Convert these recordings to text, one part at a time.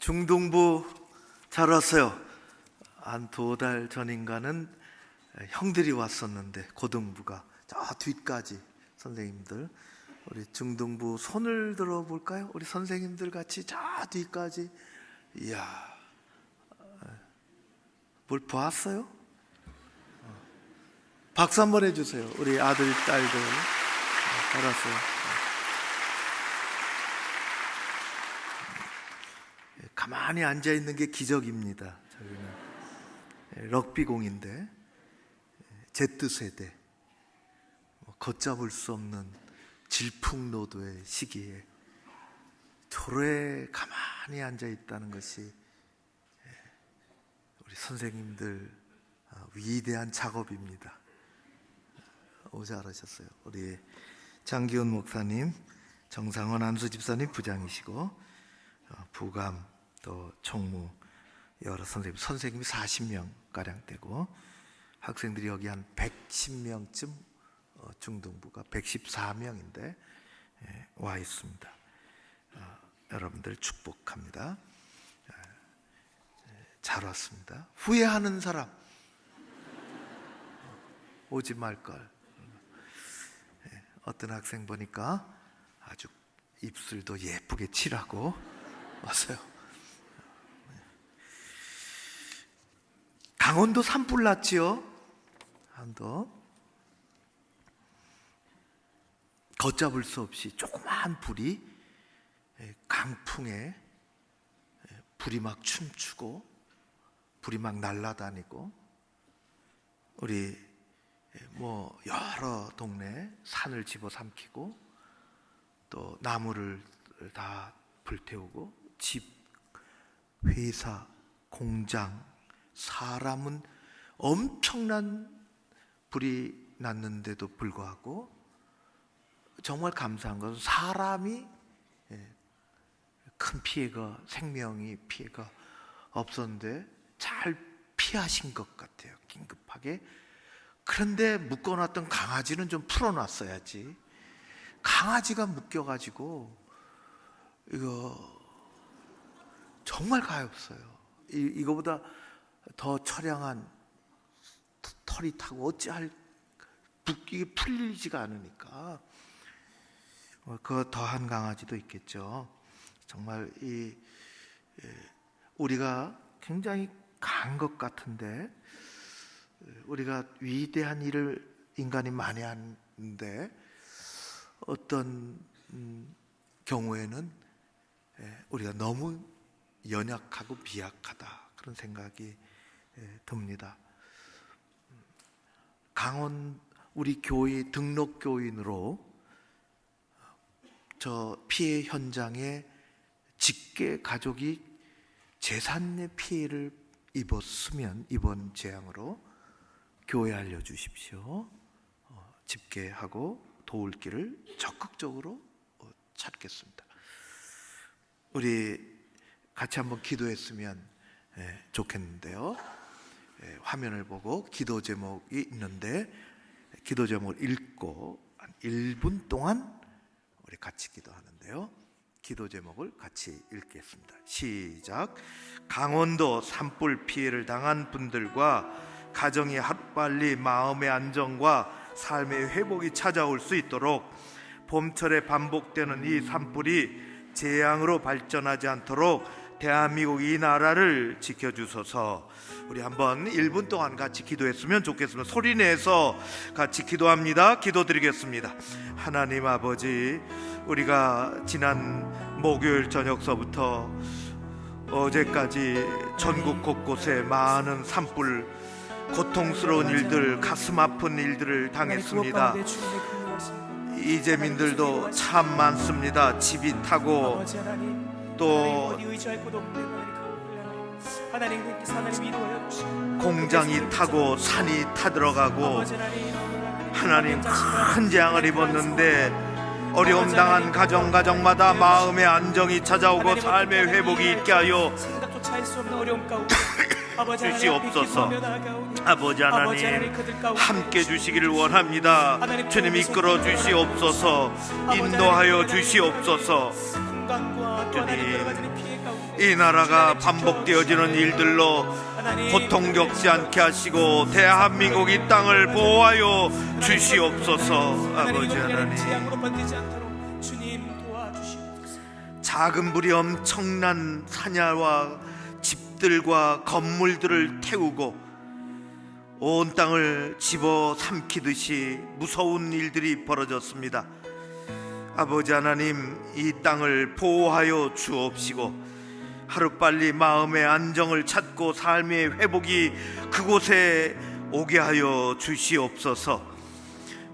중등부 잘 왔어요. 한 2달 전인가는 형들이 왔었는데 고등부가 저 뒤까지 선생님들, 우리 중등부 손을 들어볼까요? 우리 선생님들 같이 저 뒤까지. 이야, 뭘 보았어요? 박수 한번 해주세요. 우리 아들, 딸들 잘 왔어요. 가만히 앉아있는 게 기적입니다. 저기는 럭비공인데 Z세대, 걷잡을 수 없는 질풍노도의 시기에 도로에 가만히 앉아있다는 것이 우리 선생님들 위대한 작업입니다. 잘하셨어요. 우리 장기훈 목사님, 정상원 안수 집사님 부장이시고, 부감 또 총무 여러 선생님이 40명가량 되고, 학생들이 여기 한 110명쯤, 중등부가 114명인데 와 있습니다. 여러분들 축복합니다. 잘 왔습니다. 후회하는 사람 오지 말걸. 어떤 학생 보니까 아주 입술도 예쁘게 칠하고 왔어요. 강원도 산불 났지요. 한도 걷잡을 수 없이 조그마한 불이 강풍에 불이 막 춤추고 불이 막 날아다니고, 우리 여러 동네 산을 집어삼키고 또 나무를 다 불태우고, 집, 회사, 공장, 사람은 엄청난 불이 났는데도 불구하고 정말 감사한 것은 사람이 큰 피해가, 생명이 피해가 없었는데 잘 피하신 것 같아요. 긴급하게. 그런데 묶어놨던 강아지는 좀 풀어놨어야지. 강아지가 묶여가지고 이거 정말 가엾어요. 이거보다 더 처량한 털이 타고 어찌할, 이게 풀리지가 않으니까 그 더한 강아지도 있겠죠. 정말 우리가 굉장히 강한 것 같은데, 우리가 위대한 일을 인간이 많이 하는데 어떤 경우에는 우리가 너무 연약하고 미약하다, 그런 생각이 듭니다. 강원 우리 교회 등록 교인으로 저 피해 현장에 직계 가족이 재산의 피해를 입었으면 이번 재앙으로 교회 알려주십시오. 집계하고 도울 길을 적극적으로 찾겠습니다. 우리 같이 한번 기도했으면 좋겠는데요. 화면을 보고 기도 제목이 있는데 기도 제목을 읽고 한 1분 동안 우리 같이 기도하는데요. 기도 제목을 같이 읽겠습니다. 시작. 강원도 산불 피해를 당한 분들과 가정이 하루빨리 마음의 안정과 삶의 회복이 찾아올 수 있도록 봄철에 반복되는 이 산불이 재앙으로 발전하지 않도록 대한민국 이 나라를 지켜주소서. 우리 한번 1분 동안 같이 기도했으면 좋겠습니다. 소리 내서 같이 기도합니다. 기도드리겠습니다. 하나님 아버지, 우리가 지난 목요일 저녁서부터 어제까지 전국 곳곳에 많은 산불, 고통스러운 일들, 가슴 아픈 일들을 당했습니다. 이재민들도 참 많습니다. 집이 타고 또 공장이 타고 산이 타들어가고, 하나님 큰 재앙을 입었는데 어려움 당한 가정마다 마음의 안정이 찾아오고 삶의 회복이 있게 하여 주시옵소서. 아버지 하나님, 함께 주시기를 원합니다. 주님 이끌어 주시옵소서. 인도하여 주시옵소서. 이 나라가 반복되어지는 일들로 고통 겪지 않게 하시고 대한민국 이 땅을 보호하여 주시옵소서. 아버지 하나님, 작은 불이 엄청난 사냐와 집들과 건물들을 태우고 온 땅을 집어삼키듯이 무서운 일들이 벌어졌습니다. 아버지 하나님, 이 땅을 보호하여 주옵시고 하루빨리 마음의 안정을 찾고 삶의 회복이 그곳에 오게 하여 주시옵소서.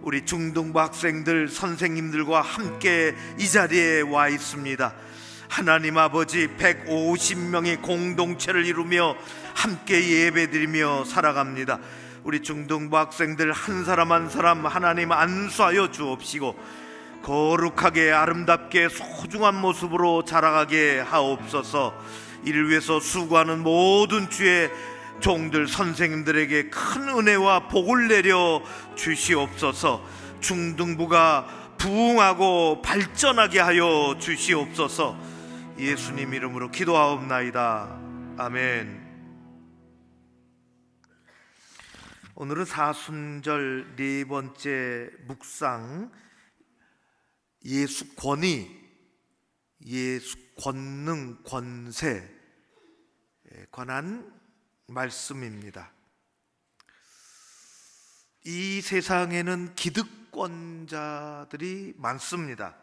우리 중등부 학생들, 선생님들과 함께 이 자리에 와 있습니다. 하나님 아버지, 150명의 공동체를 이루며 함께 예배드리며 살아갑니다. 우리 중등부 학생들 한 사람 한 사람 하나님 안수하여 주옵시고 거룩하게 아름답게 소중한 모습으로 자라가게 하옵소서. 이를 위해서 수고하는 모든 주의 종들 선생님들에게 큰 은혜와 복을 내려 주시옵소서. 중등부가 부흥하고 발전하게 하여 주시옵소서. 예수님 이름으로 기도하옵나이다. 아멘. 오늘은 사순절 네 번째 묵상, 예수 권위, 예수 권능, 권세에 관한 말씀입니다. 이 세상에는 기득권자들이 많습니다.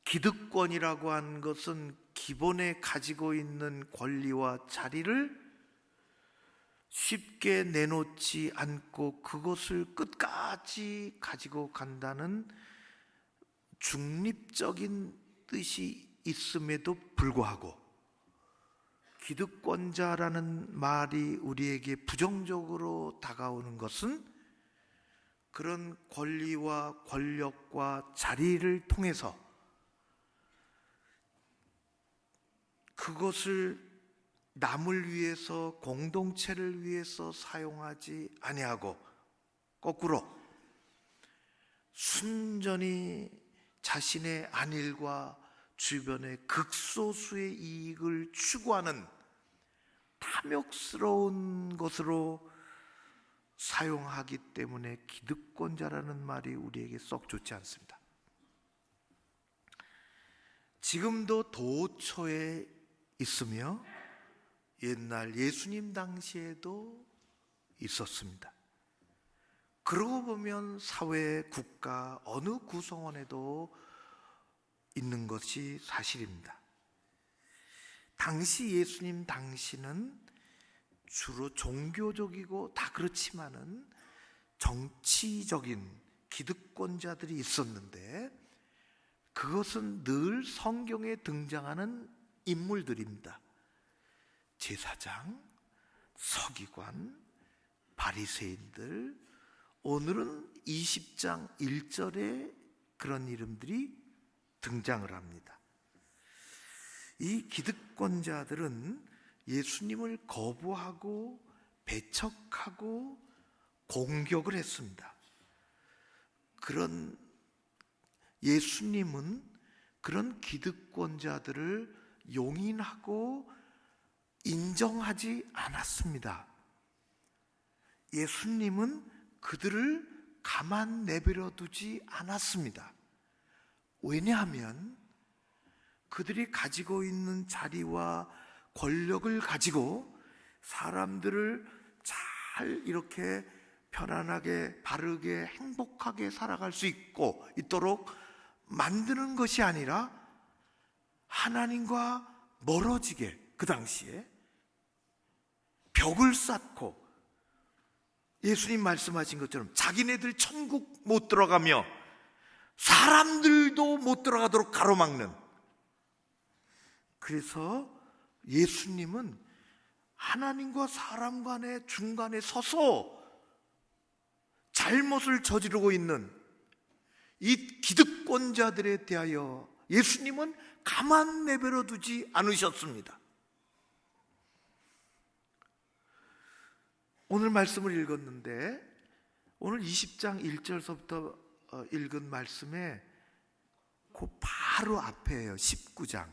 기득권이라고 하는 것은 기본에 가지고 있는 권리와 자리를 쉽게 내놓지 않고 그것을 끝까지 가지고 간다는 중립적인 뜻이 있음에도 불구하고 기득권자라는 말이 우리에게 부정적으로 다가오는 것은 그런 권리와 권력과 자리를 통해서 그것을 남을 위해서, 공동체를 위해서 사용하지 아니하고 거꾸로 순전히 자신의 안일과 주변의 극소수의 이익을 추구하는 탐욕스러운 것으로 사용하기 때문에 기득권자라는 말이 우리에게 썩 좋지 않습니다. 지금도 도처에 있으며 옛날 예수님 당시에도 있었습니다. 그러고 보면 사회, 국가 어느 구성원에도 있는 것이 사실입니다. 당시 예수님 당시는 주로 종교적이고 다 그렇지만은 정치적인 기득권자들이 있었는데 그것은 늘 성경에 등장하는 인물들입니다. 제사장, 서기관, 바리새인들, 오늘은 20장 1절에 그런 이름들이 등장을 합니다. 이 기득권자들은 예수님을 거부하고 배척하고 공격을 했습니다. 그런 예수님은 그런 기득권자들을 용인하고 인정하지 않았습니다. 예수님은 그들을 가만 내버려 두지 않았습니다. 왜냐하면 그들이 가지고 있는 자리와 권력을 가지고 사람들을 잘 이렇게 편안하게, 바르게, 행복하게 살아갈 수 있도록 만드는 것이 아니라 하나님과 멀어지게, 그 당시에 벽을 쌓고 예수님 말씀하신 것처럼 자기네들 천국 못 들어가며 사람들도 못 들어가도록 가로막는, 그래서 예수님은 하나님과 사람 간의 중간에 서서 잘못을 저지르고 있는 이 기득권자들에 대하여 예수님은 가만 내버려 두지 않으셨습니다. 오늘 말씀을 읽었는데 오늘 20장 1절서부터 읽은 말씀에 그 바로 앞에예요. 19장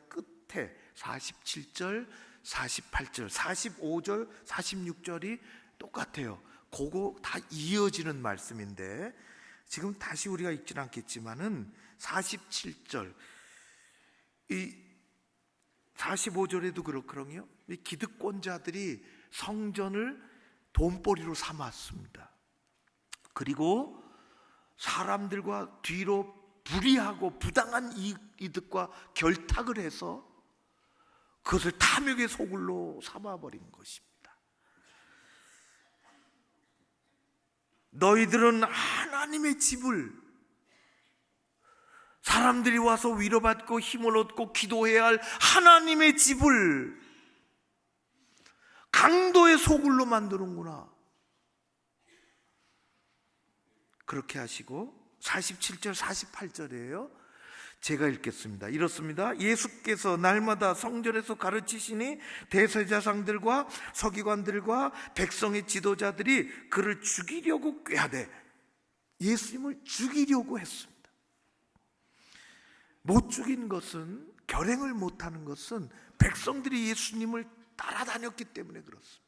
끝에 47절, 48절, 45절, 46절이 똑같아요. 그거 다 이어지는 말씀인데 지금 다시 우리가 읽지는 않겠지만은 47절, 이 45절에도 그렇거든요. 이 기득권자들이 성전을 돈벌이로 삼았습니다. 그리고 사람들과 뒤로 불의하고 부당한 이득과 결탁을 해서 그것을 탐욕의 소굴로 삼아버린 것입니다. 너희들은 하나님의 집을, 사람들이 와서 위로받고 힘을 얻고 기도해야 할 하나님의 집을 강도의 소굴로 만드는구나. 그렇게 하시고 47절 48절이에요. 제가 읽겠습니다. 이렇습니다. 예수께서 날마다 성전에서 가르치시니 대제사장들과 서기관들과 백성의 지도자들이 그를 죽이려고 꾀하되, 예수님을 죽이려고 했습니다. 못 죽인 것은, 결행을 못하는 것은 백성들이 예수님을 따라다녔기 때문에 그렇습니다.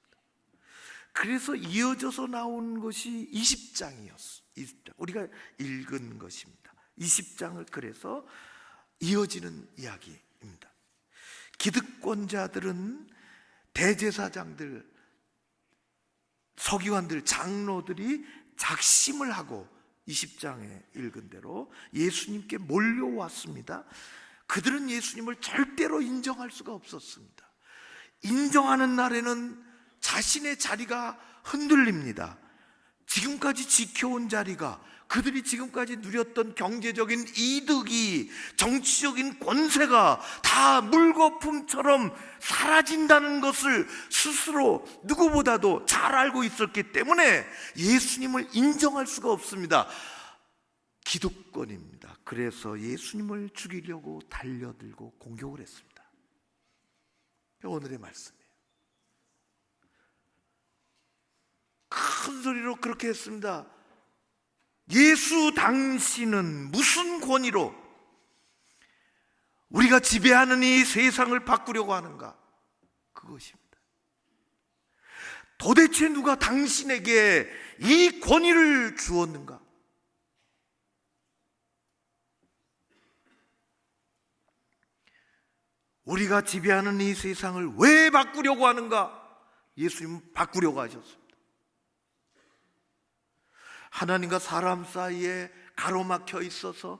그래서 이어져서 나온 것이 20장이었어요. 20장. 우리가 읽은 것입니다. 20장을 그래서 이어지는 이야기입니다. 기득권자들은 대제사장들, 서기관들, 장로들이 작심을 하고 20장에 읽은 대로 예수님께 몰려왔습니다. 그들은 예수님을 절대로 인정할 수가 없었습니다. 인정하는 날에는 자신의 자리가 흔들립니다. 지금까지 지켜온 자리가, 그들이 지금까지 누렸던 경제적인 이득이, 정치적인 권세가 다 물거품처럼 사라진다는 것을 스스로 누구보다도 잘 알고 있었기 때문에 예수님을 인정할 수가 없습니다. 기득권입니다. 그래서 예수님을 죽이려고 달려들고 공격을 했습니다. 오늘의 말씀이에요. 큰 소리로 그렇게 했습니다. 예수, 당신은 무슨 권위로 우리가 지배하는 이 세상을 바꾸려고 하는가? 그것입니다. 도대체 누가 당신에게 이 권위를 주었는가? 우리가 지배하는 이 세상을 왜 바꾸려고 하는가? 예수님은 바꾸려고 하셨습니다. 하나님과 사람 사이에 가로막혀 있어서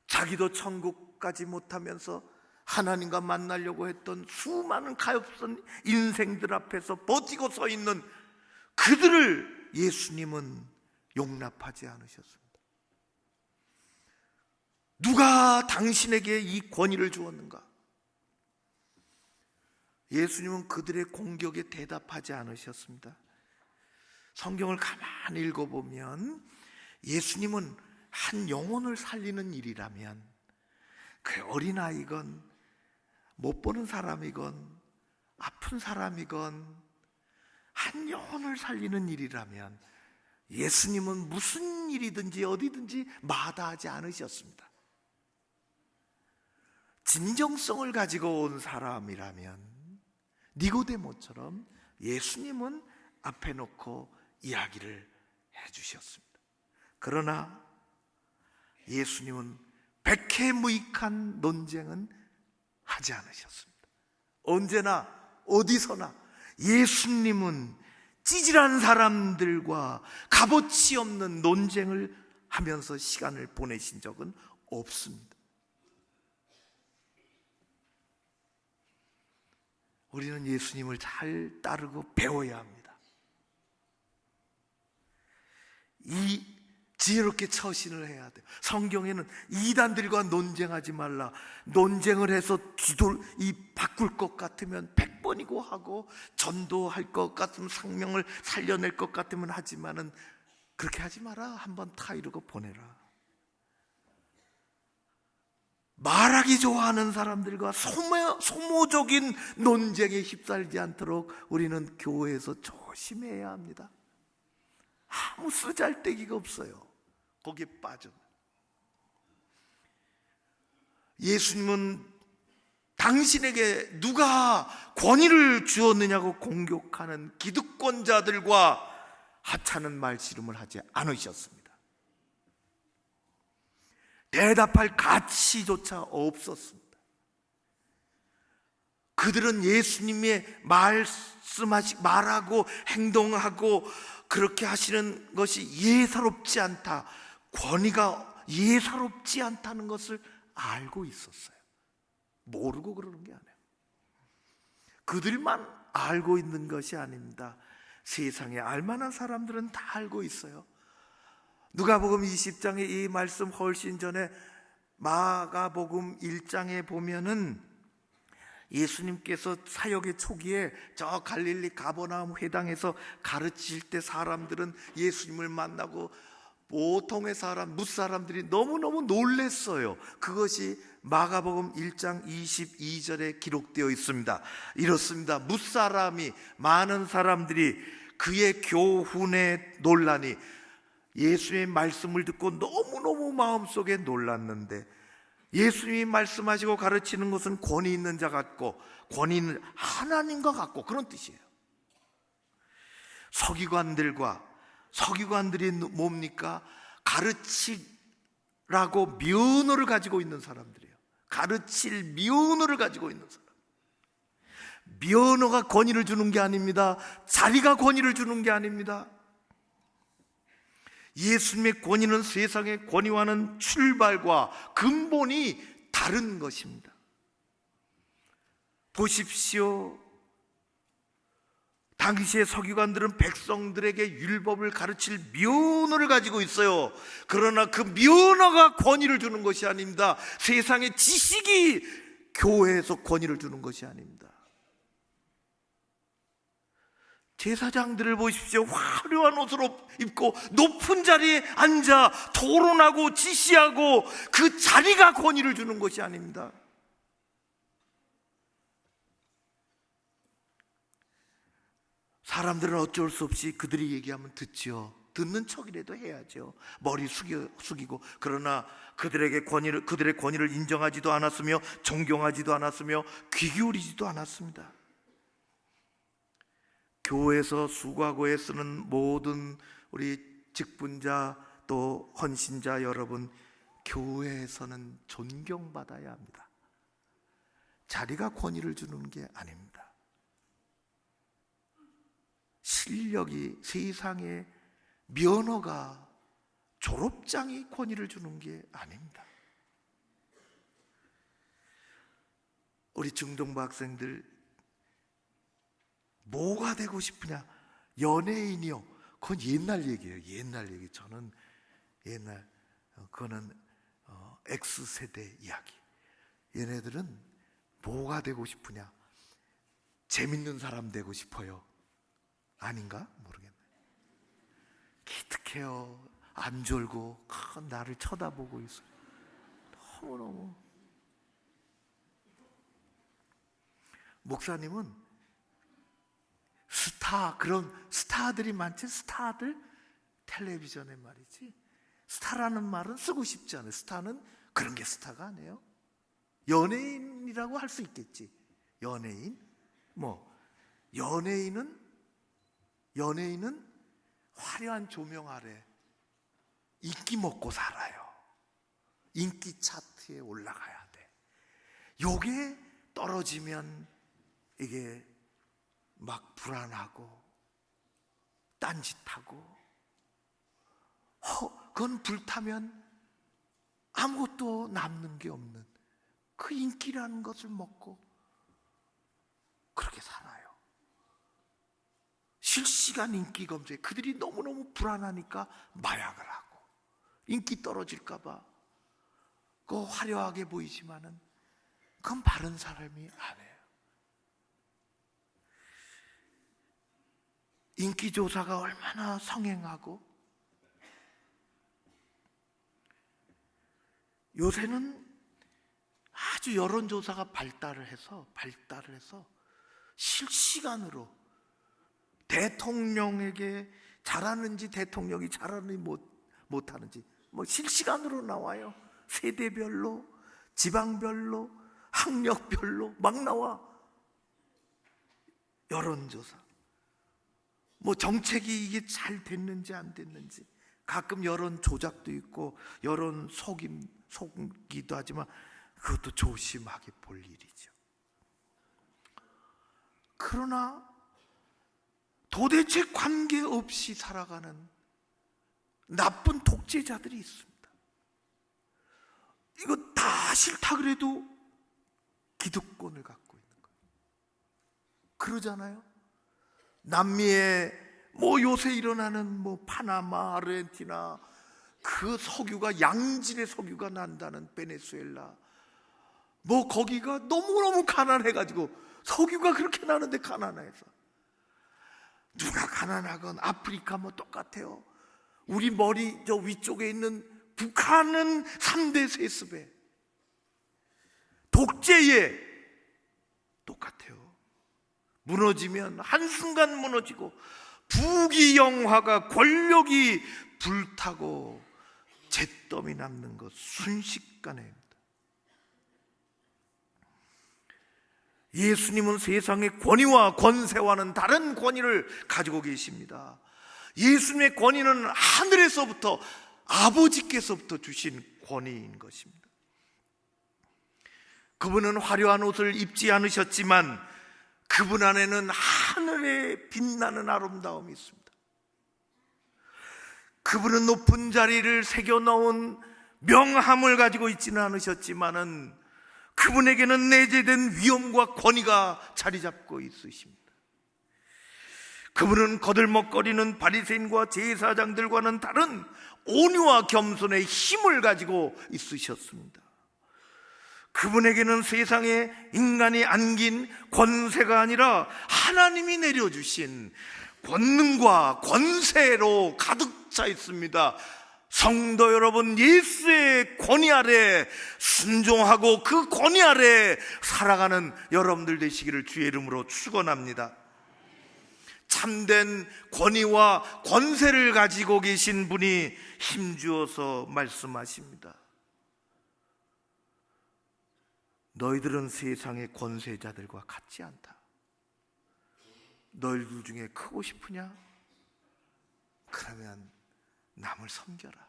자기도 천국 가지 못하면서 하나님과 만나려고 했던 수많은 가엾은 인생들 앞에서 버티고 서 있는 그들을 예수님은 용납하지 않으셨습니다. 누가 당신에게 이 권위를 주었는가? 예수님은 그들의 공격에 대답하지 않으셨습니다. 성경을 가만히 읽어보면 예수님은 한 영혼을 살리는 일이라면, 그 어린아이건 못 보는 사람이건 아픈 사람이건 한 영혼을 살리는 일이라면 예수님은 무슨 일이든지 어디든지 마다하지 않으셨습니다. 진정성을 가지고 온 사람이라면 니고데모처럼 예수님은 앞에 놓고 이야기를 해주셨습니다. 그러나 예수님은 백해무익한 논쟁은 하지 않으셨습니다. 언제나 어디서나 예수님은 찌질한 사람들과 값어치 없는 논쟁을 하면서 시간을 보내신 적은 없습니다. 우리는 예수님을 잘 따르고 배워야 합니다. 이 지혜롭게 처신을 해야 돼요. 성경에는 이단들과 논쟁하지 말라, 논쟁을 해서 바꿀 것 같으면 100번이고 하고, 전도할 것 같으면 생명을 살려낼 것 같으면 하지만은 그렇게 하지 마라. 한번 타이르고 보내라. 말하기 좋아하는 사람들과 소모적인 논쟁에 휩싸이지 않도록 우리는 교회에서 조심해야 합니다. 아무 쓰잘데기가 없어요. 거기에 빠져. 예수님은 당신에게 누가 권위를 주었느냐고 공격하는 기득권자들과 하찮은 말씨름을 하지 않으셨습니다. 대답할 가치조차 없었습니다. 그들은 예수님의 말하고 행동하고 그렇게 하시는 것이 예사롭지 않다, 권위가 예사롭지 않다는 것을 알고 있었어요. 모르고 그러는 게 아니에요. 그들만 알고 있는 것이 아닙니다. 세상에 알만한 사람들은 다 알고 있어요. 누가복음 20장에 이 말씀 훨씬 전에 마가복음 1장에 보면은 예수님께서 사역의 초기에 저 갈릴리 가버나움 회당에서 가르칠 때 사람들은 예수님을 만나고 보통의 사람, 뭇사람들이 너무너무 놀랬어요. 그것이 마가복음 1장 22절에 기록되어 있습니다. 이렇습니다. 뭇사람이, 많은 사람들이 그의 교훈에 놀라니, 예수의 말씀을 듣고 너무너무 마음속에 놀랐는데, 예수님이 말씀하시고 가르치는 것은 권위 있는 자 같고 권위 있는 하나님과 같고 그런 뜻이에요. 서기관들이 뭡니까? 가르치라고 면허를 가지고 있는 사람들이에요. 가르칠 면허를 가지고 있는 사람. 면허가 권위를 주는 게 아닙니다. 자리가 권위를 주는 게 아닙니다. 예수님의 권위는 세상의 권위와는 출발과 근본이 다른 것입니다. 보십시오. 당시의 서기관들은 백성들에게 율법을 가르칠 면허를 가지고 있어요. 그러나 그 면허가 권위를 주는 것이 아닙니다. 세상의 지식이 교회에서 권위를 주는 것이 아닙니다. 제사장들을 보십시오. 화려한 옷을 입고 높은 자리에 앉아 토론하고 지시하고 그 자리가 권위를 주는 것이 아닙니다. 사람들은 어쩔 수 없이 그들이 얘기하면 듣죠. 듣는 척이라도 해야죠. 머리 숙이고. 그러나 그들의 권위를 인정하지도 않았으며 존경하지도 않았으며 귀 기울이지도 않았습니다. 교회에서 수고하고 애쓰는 모든 우리 직분자 또 헌신자 여러분, 교회에서는 존경받아야 합니다. 자리가 권위를 주는 게 아닙니다. 실력이, 세상의 면허가, 졸업장이 권위를 주는 게 아닙니다. 우리 중등부 학생들 뭐가 되고 싶으냐? 연예인이요. 그건 옛날 얘기예요. 옛날 얘기. 저는 옛날, 그거는 X세대 이야기. 얘네들은 뭐가 되고 싶으냐? 재밌는 사람 되고 싶어요. 아닌가? 모르겠네. 기특해요. 안 졸고 나를 쳐다보고 있어요. 너무너무. 목사님은 그런 스타들이 많지. 스타들, 텔레비전에 말이지. 스타라는 말은 쓰고 싶지 않아요. 스타는 그런 게 스타가 아니에요. 연예인이라고 할 수 있겠지. 연예인. 연예인은 화려한 조명 아래 인기 먹고 살아요. 인기 차트에 올라가야 돼. 요게 떨어지면 이게 막 불안하고 딴짓하고, 그건 불타면 아무것도 남는 게 없는 그 인기라는 것을 먹고 그렇게 살아요. 실시간 인기 검색. 그들이 너무너무 불안하니까 마약을 하고, 인기 떨어질까 봐. 그거 화려하게 보이지만은 그건 바른 사람이 아니에요. 인기조사가 얼마나 성행하고, 요새는 아주 여론조사가 발달을 해서 실시간으로 대통령에게 잘하는지, 대통령이 잘하는지 못하는지 실시간으로 나와요. 세대별로, 지방별로, 학력별로 막 나와. 여론조사. 뭐 정책이 이게 잘 됐는지 안 됐는지, 가끔 여론 조작도 있고 여론 속이기도 하지만 그것도 조심하게 볼 일이죠. 그러나 도대체 관계없이 살아가는 나쁜 독재자들이 있습니다. 이거 다 싫다 그래도 기득권을 갖고 있는 거예요. 그러잖아요. 남미에 뭐 요새 일어나는 뭐 파나마, 아르헨티나, 그 석유가 양질의 석유가 난다는 베네수엘라, 뭐 거기가 너무너무 가난해가지고, 석유가 그렇게 나는데 가난해서 누가 가난하건 아프리카 뭐 똑같아요. 우리 머리 저 위쪽에 있는 북한은 3대 세습에 독재에 똑같아요. 무너지면 한순간 무너지고, 부귀영화가, 권력이 불타고 잿더미 남는 것 순식간에. 예수님은 세상의 권위와 권세와는 다른 권위를 가지고 계십니다. 예수님의 권위는 하늘에서부터, 아버지께서부터 주신 권위인 것입니다. 그분은 화려한 옷을 입지 않으셨지만 그분 안에는 하늘에 빛나는 아름다움이 있습니다. 그분은 높은 자리를 새겨넣은 명함을 가지고 있지는 않으셨지만은 그분에게는 내재된 위엄과 권위가 자리 잡고 있으십니다. 그분은 거들먹거리는 바리새인과 제사장들과는 다른 온유와 겸손의 힘을 가지고 있으셨습니다. 그분에게는 세상에 인간이 안긴 권세가 아니라 하나님이 내려주신 권능과 권세로 가득 차 있습니다. 성도 여러분, 예수의 권위 아래 순종하고 그 권위 아래 살아가는 여러분들 되시기를 주의 이름으로 축원합니다. 참된 권위와 권세를 가지고 계신 분이 힘주어서 말씀하십니다. 너희들은 세상의 권세자들과 같지 않다. 너희들 중에 크고 싶으냐? 그러면 남을 섬겨라.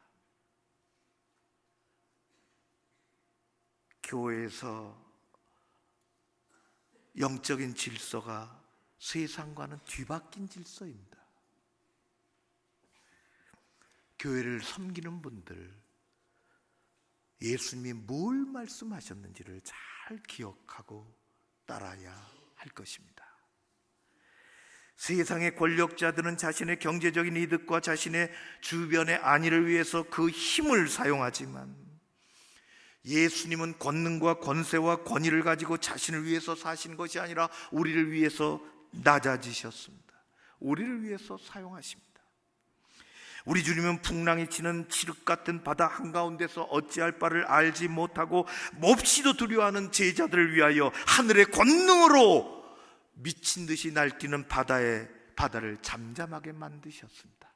교회에서 영적인 질서가 세상과는 뒤바뀐 질서입니다. 교회를 섬기는 분들, 예수님이 뭘 말씀하셨는지를 잘 기억하고 따라야 할 것입니다. 세상의 권력자들은 자신의 경제적인 이득과 자신의 주변의 안위를 위해서 그 힘을 사용하지만 예수님은 권능과 권세와 권위를 가지고 자신을 위해서 사신 것이 아니라 우리를 위해서 낮아지셨습니다. 우리를 위해서 사용하십니다. 우리 주님은 풍랑이 치는 칠흑 같은 바다 한가운데서 어찌할 바를 알지 못하고 몹시도 두려워하는 제자들을 위하여 하늘의 권능으로 미친 듯이 날뛰는 바다를 잠잠하게 만드셨습니다.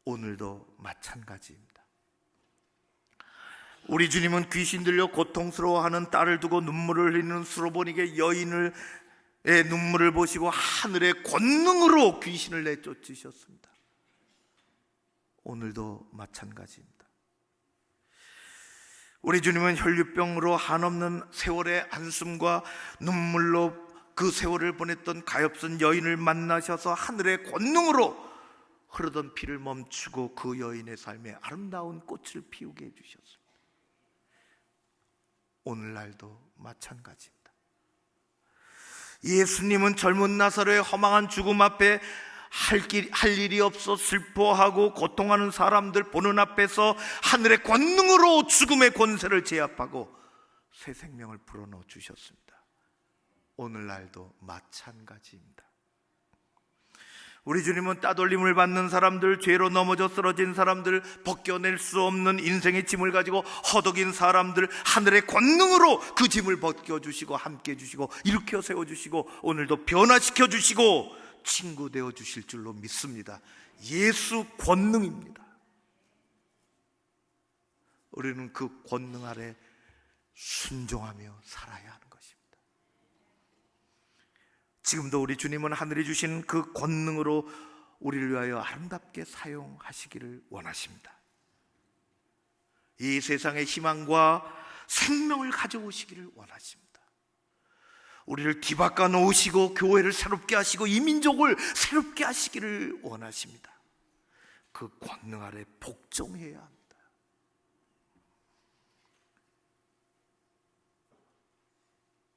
오늘도 마찬가지입니다. 우리 주님은 귀신 들려 고통스러워하는 딸을 두고 눈물을 흘리는 수로보니게 여인의 눈물을 보시고 하늘의 권능으로 귀신을 내쫓으셨습니다. 오늘도 마찬가지입니다. 우리 주님은 혈류병으로 한없는 세월의 한숨과 눈물로 그 세월을 보냈던 가엾은 여인을 만나셔서 하늘의 권능으로 흐르던 피를 멈추고 그 여인의 삶에 아름다운 꽃을 피우게 해주셨습니다. 오늘날도 마찬가지입니다. 예수님은 젊은 나사로의 허망한 죽음 앞에 할 일이 없어 슬퍼하고 고통하는 사람들 보는 앞에서 하늘의 권능으로 죽음의 권세를 제압하고 새 생명을 불어넣어 주셨습니다. 오늘날도 마찬가지입니다. 우리 주님은 따돌림을 받는 사람들, 죄로 넘어져 쓰러진 사람들, 벗겨낼 수 없는 인생의 짐을 가지고 허덕인 사람들 하늘의 권능으로 그 짐을 벗겨주시고 함께 해주시고 일으켜 세워주시고 오늘도 변화시켜 주시고 친구 되어 주실 줄로 믿습니다. 예수 권능입니다. 우리는 그 권능 아래 순종하며 살아야 하는 것입니다. 지금도 우리 주님은 하늘에 주신 그 권능으로 우리를 위하여 아름답게 사용하시기를 원하십니다. 이 세상의 희망과 생명을 가져오시기를 원하십니다. 우리를 뒤바꿔 놓으시고 교회를 새롭게 하시고 이 민족을 새롭게 하시기를 원하십니다. 그 권능 아래 복종해야 합니다.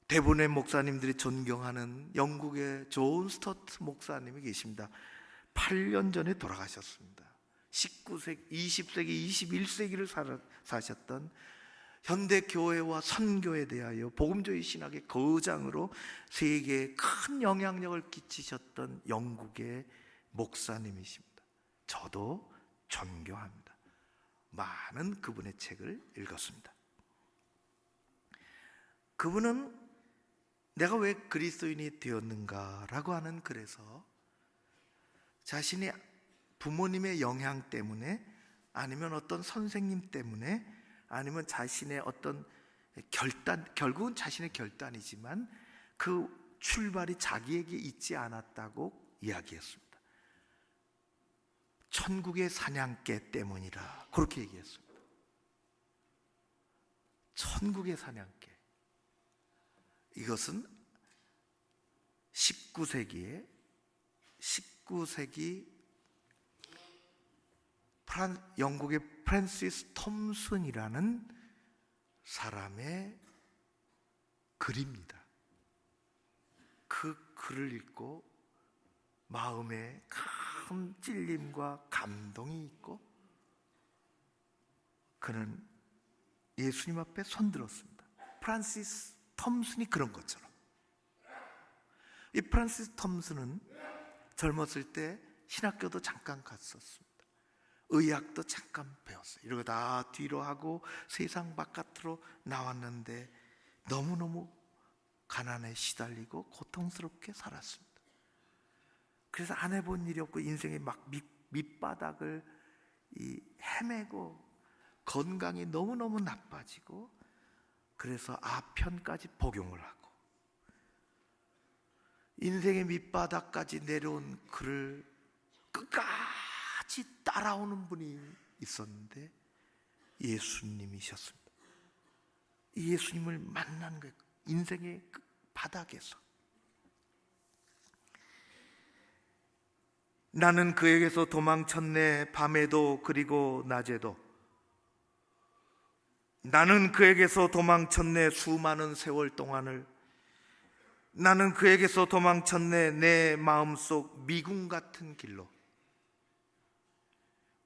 대부분의 목사님들이 존경하는 영국의 존 스토트 목사님이 계십니다. 8년 전에 돌아가셨습니다. 19세기, 20세기, 21세기를 사셨던 현대 교회와 선교에 대하여 복음주의 신학의 거장으로 세계에 큰 영향력을 끼치셨던 영국의 목사님이십니다. 저도 존경합니다. 많은 그분의 책을 읽었습니다. 그분은 내가 왜 그리스도인이 되었는가라고 하는 글에서 자신이 부모님의 영향 때문에, 아니면 어떤 선생님 때문에, 아니면 자신의 어떤 결단, 결국은 자신의 결단이지만 그 출발이 자기에게 있지 않았다고 이야기했습니다. 천국의 사냥개 때문이라, 그렇게 얘기했습니다. 천국의 사냥개. 이것은 19세기 영국의 프랜시스 톰슨이라는 사람의 글입니다. 그 글을 읽고 마음에 큰 찔림과 감동이 있고 그는 예수님 앞에 손들었습니다. 프란시스 톰슨이 그런 것처럼. 이 프란시스 톰슨은 젊었을 때 신학교도 잠깐 갔었습니다. 의학도 잠깐 배웠어요. 이러고 다 뒤로 하고 세상 바깥으로 나왔는데 너무너무 가난에 시달리고 고통스럽게 살았습니다. 그래서 안 해본 일이 없고 인생의 막 밑바닥을 헤매고 건강이 너무너무 나빠지고, 그래서 아편까지 복용을 하고 인생의 밑바닥까지 내려온 그를 끝까지 따라오는 분이 있었는데 예수님이셨습니다. 이 예수님을 만난 거예요. 인생의 바닥에서. 나는 그에게서 도망쳤네, 밤에도 그리고 낮에도. 나는 그에게서 도망쳤네, 수많은 세월 동안을. 나는 그에게서 도망쳤네, 내 마음속 미궁 같은 길로.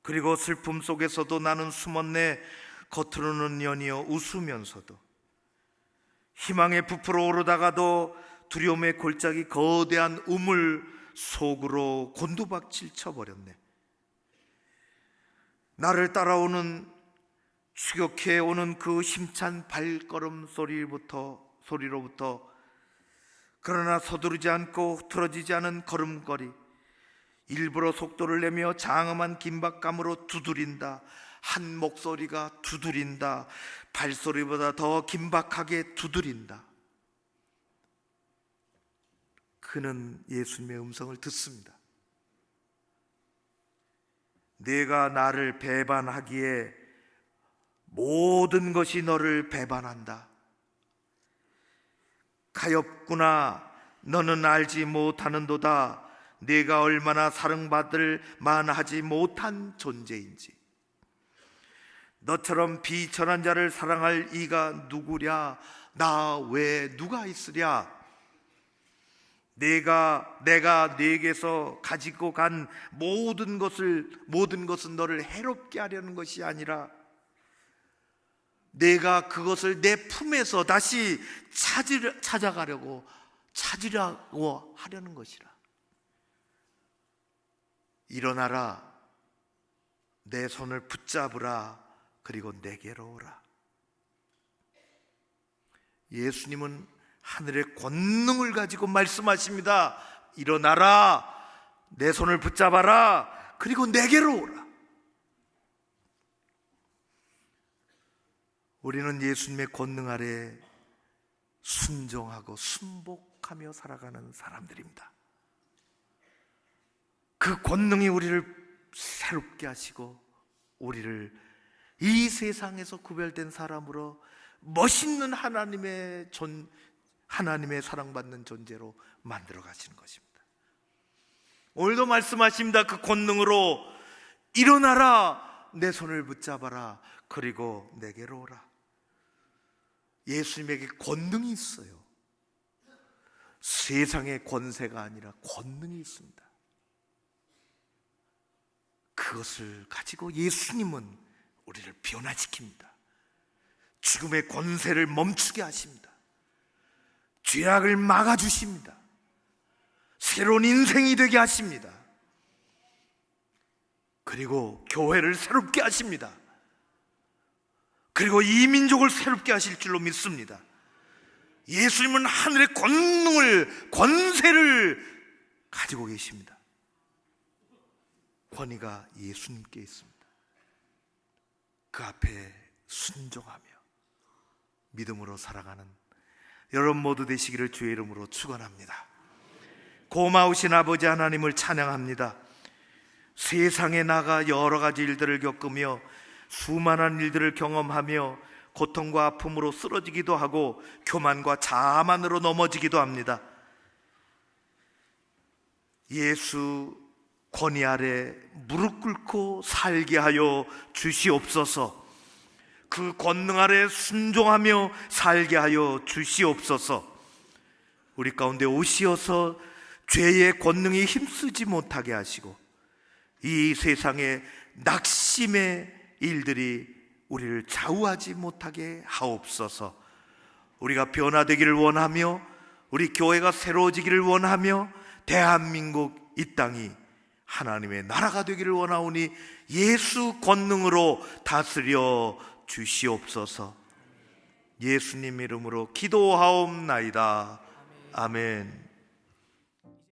그리고 슬픔 속에서도 나는 숨었네, 겉으로는 연이어 웃으면서도. 희망에 부풀어 오르다가도 두려움의 골짜기 거대한 우물 속으로 곤두박질 쳐버렸네. 나를 따라오는, 추격해 오는 그 힘찬 발걸음 소리로부터, 그러나 서두르지 않고 흐트러지지 않은 걸음걸이, 일부러 속도를 내며 장엄한 긴박감으로 두드린다. 한 목소리가 두드린다. 발소리보다 더 긴박하게 두드린다. 그는 예수님의 음성을 듣습니다. 내가 나를 배반하기에 모든 것이 너를 배반한다. 가엾구나. 너는 알지 못하는도다. 네가 얼마나 사랑받을 만하지 못한 존재인지. 너처럼 비천한 자를 사랑할 이가 누구랴? 나 외에 누가 있으랴? 내가 네게서 가지고 간 모든 것은 너를 해롭게 하려는 것이 아니라 내가 그것을 내 품에서 다시 찾으라고 하려는 것이라. 일어나라, 내 손을 붙잡으라, 그리고 내게로 오라. 예수님은 하늘의 권능을 가지고 말씀하십니다. 일어나라, 내 손을 붙잡아라, 그리고 내게로 오라. 우리는 예수님의 권능 아래 순종하고 순복하며 살아가는 사람들입니다. 그 권능이 우리를 새롭게 하시고 우리를 이 세상에서 구별된 사람으로 멋있는 하나님의 사랑받는 존재로 만들어 가시는 것입니다. 오늘도 말씀하십니다. 그 권능으로 일어나라, 내 손을 붙잡아라, 그리고 내게로 오라. 예수님에게 권능이 있어요. 세상의 권세가 아니라 권능이 있습니다. 그것을 가지고 예수님은 우리를 변화시킵니다. 죽음의 권세를 멈추게 하십니다. 죄악을 막아주십니다. 새로운 인생이 되게 하십니다. 그리고 교회를 새롭게 하십니다. 그리고 이 민족을 새롭게 하실 줄로 믿습니다. 예수님은 하늘의 권세를 가지고 계십니다. 권위가 예수님께 있습니다. 그 앞에 순종하며 믿음으로 살아가는 여러분 모두 되시기를 주의 이름으로 축원합니다. 고마우신 아버지 하나님을 찬양합니다. 세상에 나가 여러 가지 일들을 겪으며 수많은 일들을 경험하며 고통과 아픔으로 쓰러지기도 하고 교만과 자만으로 넘어지기도 합니다. 예수 권위 아래 무릎 꿇고 살게 하여 주시옵소서. 그 권능 아래 순종하며 살게 하여 주시옵소서. 우리 가운데 오시어서 죄의 권능이 힘쓰지 못하게 하시고 이 세상의 낙심의 일들이 우리를 좌우하지 못하게 하옵소서. 우리가 변화되기를 원하며 우리 교회가 새로워지기를 원하며 대한민국 이 땅이 하나님의 나라가 되기를 원하오니 예수 권능으로 다스려 주시옵소서. 예수님 이름으로 기도하옵나이다. 아멘.